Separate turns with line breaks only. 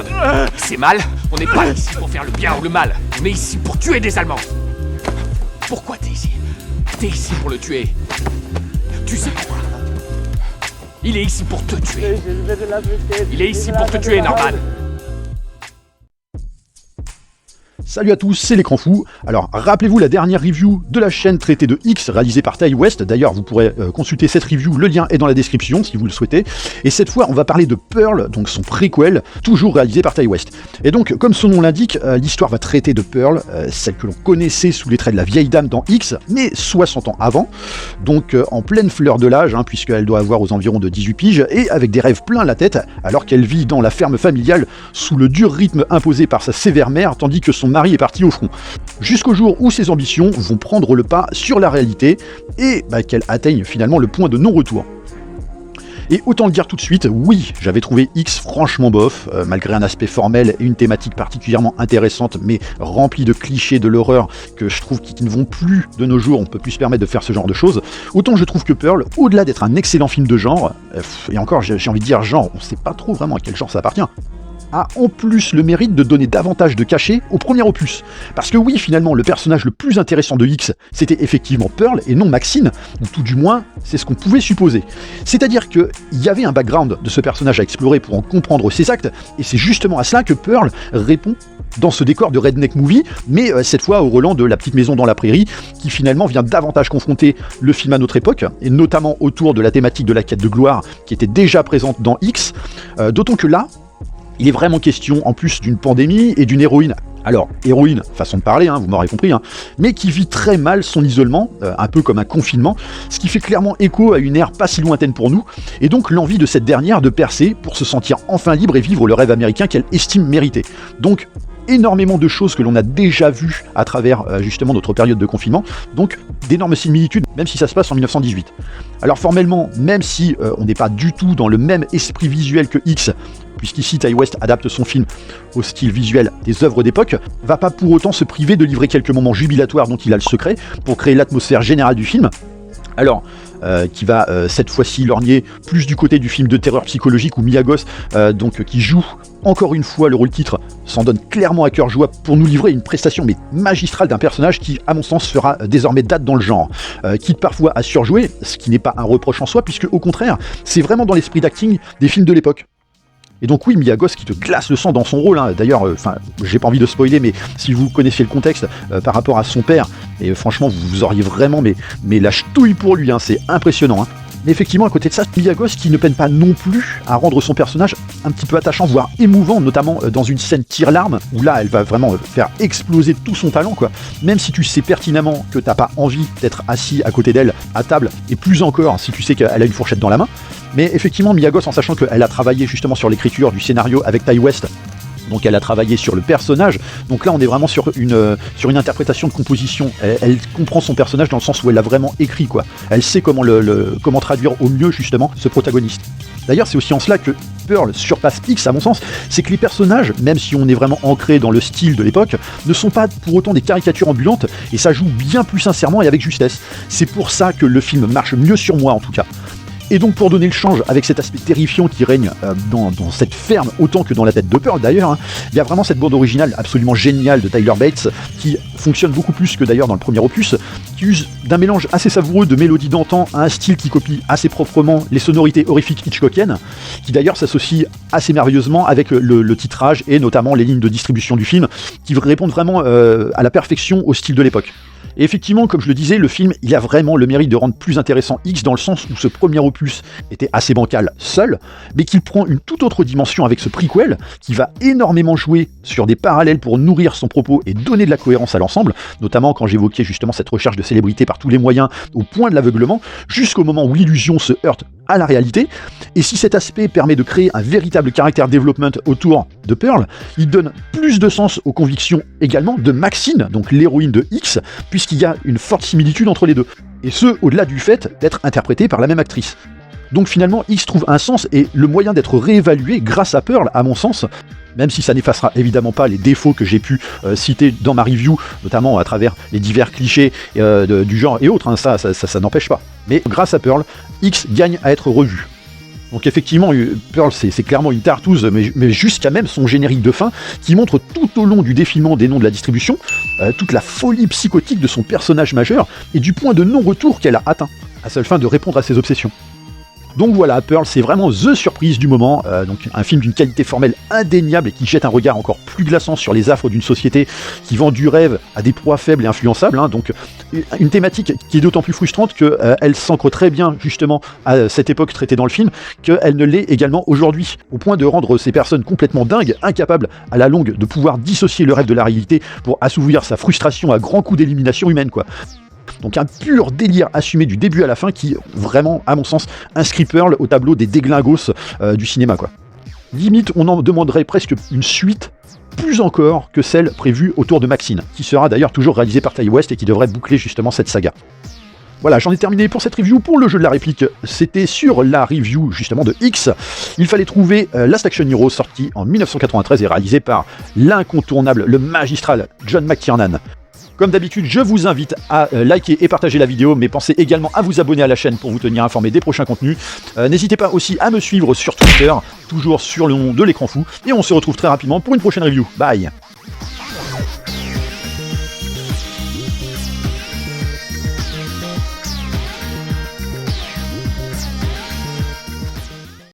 merde. C'est mal, on n'est pas ici pour faire le bien ou le mal. On est ici pour tuer des Allemands. Pourquoi t'es ici? T'es ici pour le tuer. Tu sais pourquoi? Il est ici pour te tuer. Il est ici pour te tuer, Norman.
Salut à tous, c'est l'écran fou. Alors, rappelez-vous la dernière review de la chaîne traitée de X, réalisée par Ty West. D'ailleurs, vous pourrez consulter cette review, le lien est dans la description si vous le souhaitez. Et cette fois, on va parler de Pearl, donc son préquel, toujours réalisé par Ty West. Et donc, comme son nom l'indique, l'histoire va traiter de Pearl, celle que l'on connaissait sous les traits de la vieille dame dans X, mais 60 ans avant, donc en pleine fleur de l'âge, puisqu'elle doit avoir aux environs de 18 piges, et avec des rêves plein la tête, alors qu'elle vit dans la ferme familiale sous le dur rythme imposé par sa sévère mère, tandis que son mari est parti au front. Jusqu'au jour où ses ambitions vont prendre le pas sur la réalité et qu'elle atteigne finalement le point de non-retour. Et autant le dire tout de suite, oui, j'avais trouvé X franchement bof, malgré un aspect formel et une thématique particulièrement intéressante, mais remplie de clichés de l'horreur que je trouve qui ne vont plus de nos jours, on peut plus se permettre de faire ce genre de choses. Autant je trouve que Pearl, au-delà d'être un excellent film de genre, et encore j'ai envie de dire genre, on sait pas trop vraiment à quel genre ça appartient, a en plus le mérite de donner davantage de cachet au premier opus. Parce que oui, finalement, le personnage le plus intéressant de X, c'était effectivement Pearl et non Maxine, ou tout du moins, c'est ce qu'on pouvait supposer. C'est-à-dire qu'il y avait un background de ce personnage à explorer pour en comprendre ses actes, et c'est justement à cela que Pearl répond dans ce décor de redneck movie, mais cette fois au relent de La petite maison dans la prairie, qui finalement vient davantage confronter le film à notre époque, et notamment autour de la thématique de la quête de gloire, qui était déjà présente dans X, d'autant que là, il est vraiment question en plus d'une pandémie et d'une héroïne. Alors, héroïne, façon de parler, vous m'aurez compris, mais qui vit très mal son isolement, un peu comme un confinement, ce qui fait clairement écho à une ère pas si lointaine pour nous, et donc l'envie de cette dernière de percer pour se sentir enfin libre et vivre le rêve américain qu'elle estime mériter. Donc, énormément de choses que l'on a déjà vues à travers justement notre période de confinement, donc d'énormes similitudes, même si ça se passe en 1918. Alors formellement, même si on n'est pas du tout dans le même esprit visuel que X, puisqu'ici Ty West adapte son film au style visuel des œuvres d'époque, va pas pour autant se priver de livrer quelques moments jubilatoires dont il a le secret pour créer l'atmosphère générale du film. Alors, qui va cette fois-ci lorgner plus du côté du film de terreur psychologique où Mia Goth, qui joue encore une fois le rôle titre, s'en donne clairement à cœur joie pour nous livrer une prestation mais magistrale d'un personnage qui, à mon sens, fera désormais date dans le genre, quitte parfois à surjouer, ce qui n'est pas un reproche en soi, puisque au contraire, c'est vraiment dans l'esprit d'acting des films de l'époque. Et donc oui, Mia Goth qui te glace le sang dans son rôle, d'ailleurs, j'ai pas envie de spoiler, mais si vous connaissez le contexte par rapport à son père, et franchement, vous auriez vraiment mais la ch'touille pour lui, c'est impressionnant. Mais effectivement, à côté de ça, Mia Goth qui ne peine pas non plus à rendre son personnage un petit peu attachant, voire émouvant, notamment dans une scène tire-larme, où là, elle va vraiment faire exploser tout son talent, quoi. Même si tu sais pertinemment que t'as pas envie d'être assis à côté d'elle, à table, et plus encore si tu sais qu'elle a une fourchette dans la main. Mais effectivement, Mia Goth, en sachant qu'elle a travaillé justement sur l'écriture du scénario avec Ty West, donc elle a travaillé sur le personnage, donc là on est vraiment sur une interprétation de composition, elle comprend son personnage dans le sens où elle l'a vraiment écrit, quoi. Elle sait comment traduire au mieux justement ce protagoniste. D'ailleurs c'est aussi en cela que Pearl surpasse X à mon sens, c'est que les personnages, même si on est vraiment ancré dans le style de l'époque, ne sont pas pour autant des caricatures ambulantes, et ça joue bien plus sincèrement et avec justesse. C'est pour ça que le film marche mieux sur moi en tout cas. Et donc pour donner le change avec cet aspect terrifiant qui règne dans cette ferme autant que dans la tête de Pearl d'ailleurs, il y a vraiment cette bande originale absolument géniale de Tyler Bates qui fonctionne beaucoup plus que d'ailleurs dans le premier opus, qui use d'un mélange assez savoureux de mélodies d'antan à un style qui copie assez proprement les sonorités horrifiques hitchcockiennes, qui d'ailleurs s'associe assez merveilleusement avec le titrage et notamment les lignes de distribution du film, qui répondent vraiment à la perfection au style de l'époque. Et effectivement, comme je le disais, le film, il a vraiment le mérite de rendre plus intéressant X dans le sens où ce premier opus était assez bancal seul, mais qu'il prend une toute autre dimension avec ce prequel, qui va énormément jouer sur des parallèles pour nourrir son propos et donner de la cohérence à l'ensemble, notamment quand j'évoquais justement cette recherche de célébrité par tous les moyens au point de l'aveuglement, jusqu'au moment où l'illusion se heurte à la réalité. Et si cet aspect permet de créer un véritable caractère development autour de Pearl, il donne plus de sens aux convictions également de Maxine, donc l'héroïne de X, puisqu'il y a une forte similitude entre les deux. Et ce, au-delà du fait d'être interprété par la même actrice. Donc finalement, X trouve un sens et le moyen d'être réévalué grâce à Pearl, à mon sens, même si ça n'effacera évidemment pas les défauts que j'ai pu citer dans ma review, notamment à travers les divers clichés du genre et autres, ça n'empêche pas. Mais grâce à Pearl, X gagne à être revu. Donc effectivement, Pearl, c'est clairement une tartouse, mais jusqu'à même son générique de fin, qui montre tout au long du défilement des noms de la distribution, toute la folie psychotique de son personnage majeur, et du point de non-retour qu'elle a atteint, à seule fin de répondre à ses obsessions. Donc voilà, Pearl, c'est vraiment the surprise du moment, donc un film d'une qualité formelle indéniable et qui jette un regard encore plus glaçant sur les affres d'une société qui vend du rêve à des proies faibles et influençables, hein, donc une thématique qui est d'autant plus frustrante qu'elle s'ancre très bien justement à cette époque traitée dans le film, qu'elle ne l'est également aujourd'hui, au point de rendre ces personnes complètement dingues, incapables à la longue de pouvoir dissocier le rêve de la réalité pour assouvir sa frustration à grands coups d'élimination humaine, quoi. Donc un pur délire assumé du début à la fin qui, vraiment, à mon sens, inscrit Pearl au tableau des déglingos du cinéma, quoi. Limite, on en demanderait presque une suite, plus encore que celle prévue autour de Maxine, qui sera d'ailleurs toujours réalisée par Ty West et qui devrait boucler justement cette saga. Voilà, j'en ai terminé pour cette review. Pour le jeu de la réplique, c'était sur la review justement de X. Il fallait trouver Last Action Hero, sorti en 1993 et réalisé par l'incontournable, le magistral John McTiernan. Comme d'habitude, je vous invite à liker et partager la vidéo, mais pensez également à vous abonner à la chaîne pour vous tenir informé des prochains contenus. N'hésitez pas aussi à me suivre sur Twitter, toujours sur le nom de l'écran fou, et on se retrouve très rapidement pour une prochaine review. Bye!